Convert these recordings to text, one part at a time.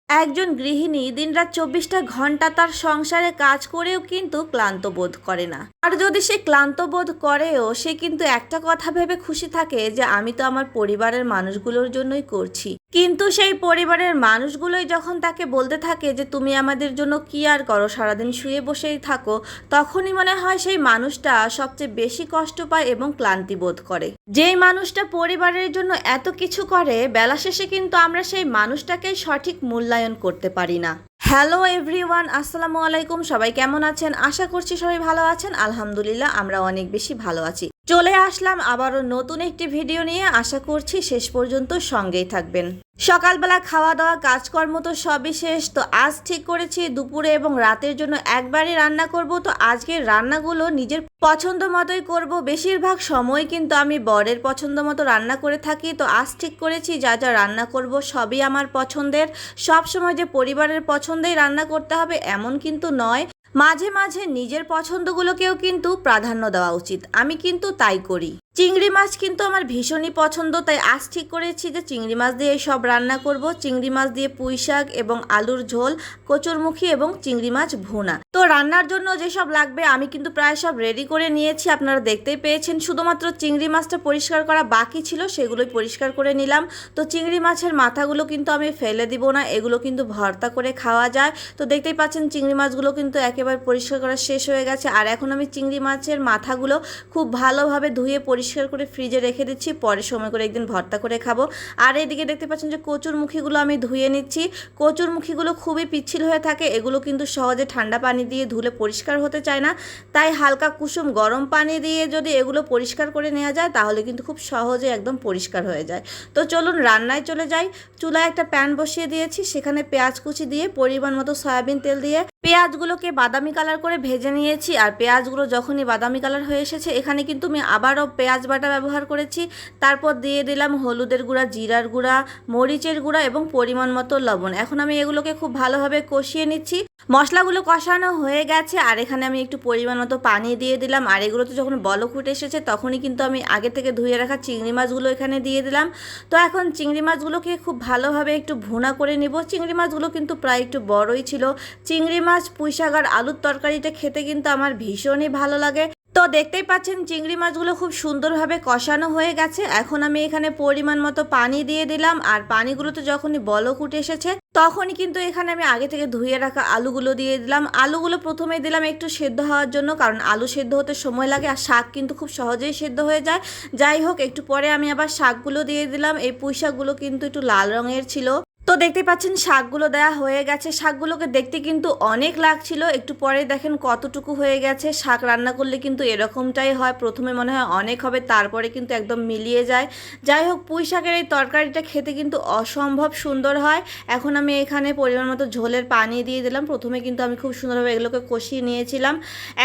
একজন গৃহিণী দিনরাত ২৪টা ঘন্টা তার সংসারে কাজ করেও কিন্তু ক্লান্ত বোধ করে না। আর যদি সে ক্লান্ত বোধ করেও সে কিন্তু একটা কথা ভেবে খুশি থাকে যে আমি তো আমার পরিবারের মানুষগুলোর জন্যই করছি। কিন্তু সেই পরিবারের মানুষগুলোই যখন তাকে বলতে থাকে যে তুমি আমাদের জন্য কি আর করো, সারাদিন শুয়ে বসেই থাকো, তখনই মনে হয় সেই মানুষটা সবচেয়ে বেশি কষ্ট পায় এবং ক্লান্তি বোধ করে। যেই মানুষটা পরিবারের জন্য এত কিছু করে, বেলা শেষে কিন্তু আমরা সেই মানুষটাকে সঠিক মূল্যায়ন করতে পারি না। হ্যালো এভরিওয়ান, আসসালামু আলাইকুম। সবাই কেমন আছেন? আশা করছি সবাই ভালো আছেন। আলহামদুলিল্লাহ, আমরা অনেক বেশি ভালো আছি। চলে আসলাম আবারও নতুন একটি ভিডিও নিয়ে। আশা করছি শেষ পর্যন্ত সঙ্গেই থাকবেন। সকালবেলা খাওয়া দাওয়া কাজকর্ম তো সবই শেষ। তো আজ ঠিক করেছি দুপুরে এবং রাতের জন্য একবারই রান্না করব। তো আজকের রান্নাগুলো নিজের পছন্দ মতোই করব। বেশিরভাগ সময় কিন্তু আমি বরের পছন্দ মতো রান্না করে থাকি। তো আজ ঠিক করেছি যা যা রান্না করব সবই আমার পছন্দের। সব সময় যে পরিবারের পছন্দেই রান্না করতে হবে এমন কিন্তু নয়। মাঝে মাঝে নিজের পছন্দগুলোকেও কিন্তু প্রাধান্য দেওয়া উচিত। আমি কিন্তু তাই করি। চিংড়ি মাছ কিন্তু আমার ভীষণই পছন্দ, তাই আজ ঠিক করেছি যে চিংড়ি মাছ দিয়ে সব রান্না করব। চিংড়ি মাছ দিয়ে পুঁই শাক এবং আলুর ঝোল, কচুরমুখী এবং চিংড়ি মাছ ভুনা। তো রান্নার জন্য যেসব লাগবে আমি কিন্তু প্রায় সব রেডি করে নিয়েছি, আপনারা দেখতেই পেয়েছেন। শুধুমাত্র চিংড়ি মাছটা পরিষ্কার করা বাকি ছিল, সেগুলোই পরিষ্কার করে নিলাম। তো চিংড়ি মাছের মাথাগুলো কিন্তু আমি ফেলে দিব না, এগুলো কিন্তু ভর্তা করে খাওয়া যায়। তো দেখতেই পাচ্ছেন চিংড়ি মাছগুলো কিন্তু একেবারে পরিষ্কার করা শেষ হয়ে গেছে। আর এখন আমি চিংড়ি মাছের মাথাগুলো খুব ভালোভাবে ধুয়ে পরিষ্কার করে ফ্রিজে রেখে দিচ্ছি, পরে সময় করে একদিন ভর্তা করে খাবো। আর এদিকে দেখতে পাচ্ছেন যে কচুরমুখীগুলো আমি ধুয়ে নিচ্ছি। কচুরমুখীগুলো খুবই পিচ্ছিল হয়ে থাকে, এগুলো কিন্তু সহজে ঠান্ডা পানি দিয়ে ধুলে পরিষ্কার হতে চায় না। তাই হালকা কুসুম গরম পানি দিয়ে যদি এগুলো পরিষ্কার করে নেওয়া যায় তাহলে কিন্তু খুব সহজে একদম পরিষ্কার হয়ে যায়। তো চলুন রান্নায় চলে যাই। চুলায় একটা প্যান বসিয়ে দিয়েছি, সেখানে পেঁয়াজ কুচি দিয়ে পরিমাণ মতো সয়াবিন তেল দিয়ে পেঁয়াজগুলোকে বাদামি কালার করে ভেজে নিয়েছি। আর পেঁয়াজগুলো যখনই বাদামি কালার হয়ে এসেছে এখানে কিন্তু আমি আবারও পেঁয়াজ বাটা ব্যবহার করেছি। তারপর দিয়ে দিলাম হলুদের গুঁড়া, জিরার গুঁড়া, মরিচের গুঁড়া এবং পরিমাণ মতো লবণ। এখন আমি এগুলোকে খুব ভালোভাবে কষিয়ে নিচ্ছি। মশলাগুলো কষানো হয়ে গেছে আর এখানে আমি একটু পরিমাণ মতো পানি দিয়ে দিলাম। আর এগুলোতে যখন বলক উঠে এসেছে তখনই কিন্তু আমি আগে থেকে ধুয়ে রাখা চিংড়ি মাছগুলো এখানে দিয়ে দিলাম। তো এখন চিংড়ি মাছগুলোকে খুব ভালোভাবে একটু ভুনা করে নিব। চিংড়ি মাছগুলো কিন্তু প্রায় একটু বড়ই ছিল। চিংড়ি মাছ, পুঁই শাক আর আলুর তরকারিটা খেতে কিন্তু আমার ভীষণই ভালো লাগে। তো দেখতেই পাচ্ছেন চিংড়ি মাছগুলো খুব সুন্দরভাবে কষানো হয়ে গেছে। এখন আমি এখানে পরিমাণ মতো পানি দিয়ে দিলাম। আর পানিগুলোতে যখনই বলক উঠে এসেছে তখনই কিন্তু এখানে আমি আগে থেকে ধুয়ে রাখা আলুগুলো দিয়ে দিলাম। আলুগুলো প্রথমেই দিলাম একটু সেদ্ধ হওয়ার জন্য, কারণ আলু সেদ্ধ হতে সময় লাগে আর শাক কিন্তু খুব সহজেই সেদ্ধ হয়ে যায়। যাই হোক, একটু পরে আমি আবার শাকগুলো দিয়ে দিলাম। এই পুঁই শাকগুলো কিন্তু একটু লাল রঙের ছিল। তো দেখতে পাচ্ছেন শাকগুলো দেওয়া হয়ে গেছে। শাকগুলোকে দেখতে কিন্তু অনেক লাগছিল, একটু পরে দেখেন কতটুকু হয়ে গেছে। শাক রান্না করলে কিন্তু এরকমটাই হয়, প্রথমে মনে হয় অনেক হবে, তারপরে কিন্তু একদম মিলিয়ে যায়। যাই হোক, পুঁই শাকের এই তরকারিটা খেতে কিন্তু অসম্ভব সুন্দর হয়। এখন আমি এখানে পরিমাণ মতো ঝোলের পানি দিয়ে দিলাম। প্রথমে কিন্তু আমি খুব সুন্দরভাবে এগুলোকে কষিয়ে নিয়েছিলাম।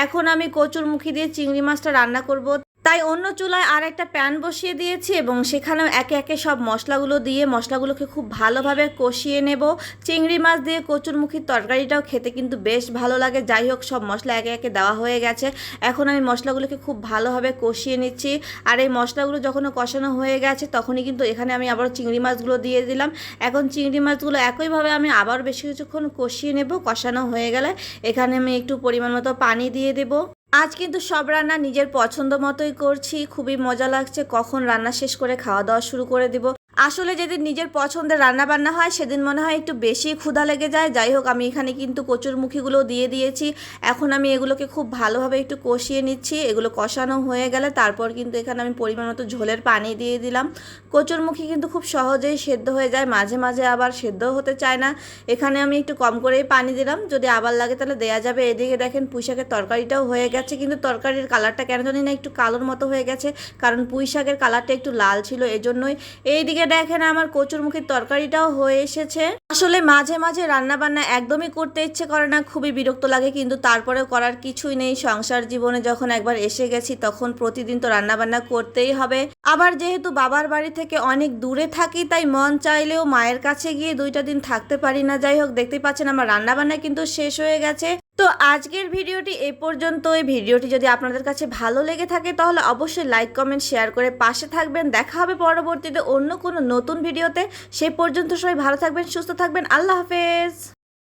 এখন আমি কচুরমুখী দিয়ে চিংড়ি মাছটা রান্না করব, তাই অন্য চুলায় আর একটা প্যান বসিয়ে দিয়েছি এবং সেখানেও একে একে সব মশলাগুলো দিয়ে মশলাগুলোকে খুব ভালোভাবে কষিয়ে নেব। চিংড়ি মাছ দিয়ে কচুরমুখীর তরকারিটাও খেতে কিন্তু বেশ ভালো লাগে। যাই হোক, সব মশলা একে একে দেওয়া হয়ে গেছে। এখন আমি মশলাগুলোকে খুব ভালোভাবে কষিয়ে নিচ্ছি। আর এই মশলাগুলো যখন কষানো হয়ে গেছে তখনই কিন্তু এখানে আমি আবার চিংড়ি মাছগুলো দিয়ে দিলাম। এখন চিংড়ি মাছগুলো একইভাবে আমি আবার বেশ কিছুক্ষণ কষিয়ে নেব। কষানো হয়ে গেলে এখানে আমি একটু পরিমাণ মতো পানি দিয়ে দেবো। আজ কিন্তু সব রান্না নিজের পছন্দ মতোই করছি, খুবই মজা লাগছে। কখন রান্না শেষ করে খাওয়া দাওয়া শুরু করে দেব। আসলে যেদিন নিজের পছন্দের রান্না বান্না হয় সেদিন মনে হয় একটু বেশি ক্ষুধা লেগে যায়। যাই হোক, আমি এখানে কিন্তু কচুরমুখীগুলো দিয়ে দিয়েছি। এখন আমি এগুলোকে খুব ভালোভাবে একটু কষিয়ে নিচ্ছি। এগুলো কষানো হয়ে গেলে তারপর কিন্তু এখানে আমি পরিমাণ মতো ঝোলের পানি দিয়ে দিলাম। কচুরমুখী কিন্তু খুব সহজেই সেদ্ধ হয়ে যায়, মাঝে মাঝে আবার সেদ্ধ হতে চায় না। এখানে আমি একটু কম করেই পানি দিলাম, যদি আবার লাগে তাহলে দেয়া যাবে। এদিকে দেখেন পুঁই শাকের তরকারিটাও হয়ে গেছে, কিন্তু তরকারির কালারটা কেন জানি না একটু কালোর মতো হয়ে গেছে, কারণ পুঁই শাকের কালারটা একটু লাল ছিল এজন্যই। এইদিকে দেখেন আমার কচুরমুখীর তরকারিটাও হয়ে এসেছে। আসলে মাঝে মাঝে রান্না বান্না একদমই করতে ইচ্ছে করে না, খুবই বিরক্ত লাগে, কিন্তু তারপরেও করার কিছুই নেই। সংসার জীবনে যখন একবার এসে গেছি তখন প্রতিদিন তো রান্না বান্না করতেই হবে। আবার যেহেতু বাবার বাড়ি থেকে অনেক দূরে থাকি তাই মন চাইলেও মায়ের কাছে গিয়ে 2টা দিন থাকতে পারি না। যাই হোক, দেখতেই পাচ্ছেন আমার রান্না বান্না কিন্তু শেষ হয়ে গেছে। তো আজকের ভিডিওটি এই পর্যন্ত। এই ভিডিওটি যদি আপনাদের কাছে ভালো লেগে থাকে তাহলে অবশ্যই লাইক কমেন্ট শেয়ার করে পাশে থাকবেন। দেখা হবে পরবর্তীতে অন্য কোনো নতুন ভিডিওতে। সেই পর্যন্ত সবাই ভালো থাকবেন, সুস্থ থাকবেন। আল্লাহ হাফেজ।